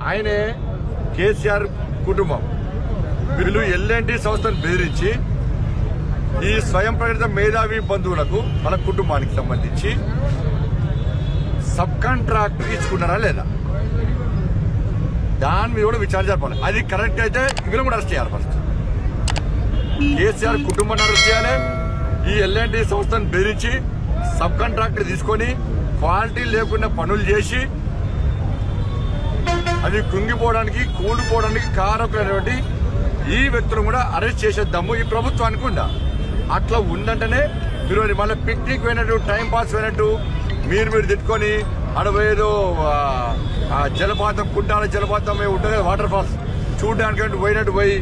ఆయనే కేసీఆర్ కుటుంబం వీళ్ళు ఎల్ఎన్టీ సంస్థను బెదిరించి ఈ స్వయం ప్రేరిత మేధావి బంధువులకు మన కుటుంబానికి సంబంధించి సబ్ కాంట్రాక్ట్ ఇచ్చుకున్నారా లేదా దాని మీద కూడా విచారణ జరపాలి. అది కరెక్ట్ అయితే వీళ్ళు కూడా అరెస్ట్ చేయాలి. ఫస్ట్ కేసీఆర్ కుటుంబాన్ని అరెస్ట్ చేయాలి. ఈ ఎల్ఎన్టీ సంస్థను బెదిరించి సబ్ కాంట్రాక్ట్ తీసుకొని క్వాలిటీ లేకుండా పనులు చేసి అది కుంగిపోవడానికి కూలిపోవడానికి కారకులైనటువంటి ఈ వ్యక్తులను కూడా అరెస్ట్ చేసే దమ్ము ఈ ప్రభుత్వానికి ఉందా? అట్లా ఉందంటేనే మీరు మళ్ళీ పిక్నిక్ పోయినట్టు టైం పాస్ పోయినట్టు మీరు తిట్టుకొని అడవేదో జలపాతం కుంటాల జలపాతం ఉంటుంది కదా వాటర్ ఫాల్స్ చూడడానికి పోయినట్టు పోయి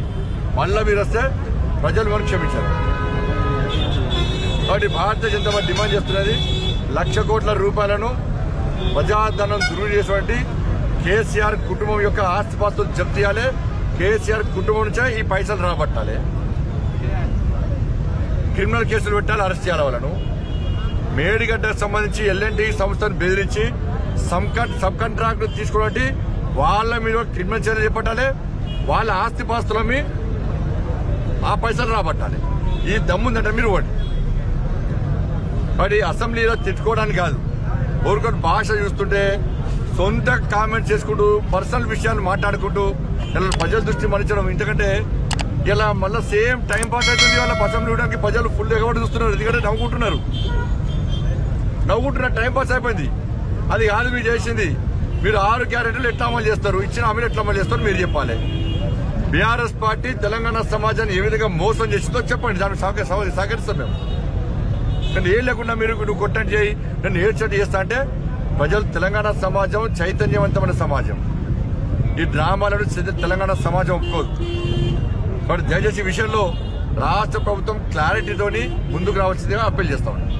మళ్ళీ మీరు వస్తే ప్రజలు మనం క్షమించారు. కాబట్టి భారతీయ జనతా పార్టీ డిమాండ్ చేస్తున్నది 1,00,000 కోట్ల రూపాయలను ప్రజాధనం దుర్వినియోగం చేసినటువంటి కేసీఆర్ కుటుంబం యొక్క ఆస్తిపాస్తులు జప్తు చేయాలి. కేసీఆర్ కుటుంబం నుంచే ఈ పైసలు రాబట్టాలి. క్రిమినల్ కేసులు పెట్టాలి, అరెస్ట్ చేయాలి. వాళ్ళను మేడిగడ్డకు సంబంధించి ఎల్ఎన్టీ సంస్థను బెదిరించి సబ్ కాంట్రాక్ట్ తీసుకోవడానికి వాళ్ళ మీద క్రిమినల్ చర్యలు చేపట్టాలి. వాళ్ళ ఆస్తిపాస్తుల మీద ఆ పైసలు రాబట్టాలి. ఈ దమ్ముందంటే మీరు ఓడి మరి అసెంబ్లీలో తిట్టుకోవడానికి కాదు. ఊరుకొని భాష చూస్తుంటే సొంత కామెంట్స్ చేసుకుంటూ పర్సనల్ విషయాలు మాట్లాడుకుంటూ ప్రజల దృష్టి మరించడం. ఎందుకంటే ఇలా మళ్ళీ సేమ్ టైం పాస్ అవుతుంది. వాళ్ళ అసెంబ్లీ ఇవ్వడానికి ప్రజలు ఫుల్ ఎగబడి చూస్తున్నారు. ఎందుకంటే నవ్వుకుంటున్నారు టైం పాస్ అయిపోయింది. అది కాదు మీరు చేసింది. మీరు 6 గ్యారెంటీలు ఎట్లా అమలు చేస్తారు, ఇచ్చిన హామీలు ఎట్లా అమలు చేస్తారు మీరు చెప్పాలి. బీఆర్ఎస్ పార్టీ తెలంగాణ సమాజాన్ని ఏ విధంగా మోసం చేసిందో చెప్పండి. దానికి సహకరిస్తాం మేము. కానీ ఏం లేకుండా మీరు నువ్వు కొట్టండి చేయి నన్ను ఏడ్చట్టు చేస్తా అంటే ప్రజలు తెలంగాణ సమాజం చైతన్యవంతమైన సమాజం. ఈ డ్రామాలను తెలంగాణ సమాజం ఒప్పుకోదు. మరి దయచేసి ఈ విషయంలో రాష్ట్ర ప్రభుత్వం క్లారిటీతోని ముందుకు రావాల్సిందిగా అప్పీల్ చేస్తా ఉన్నాం.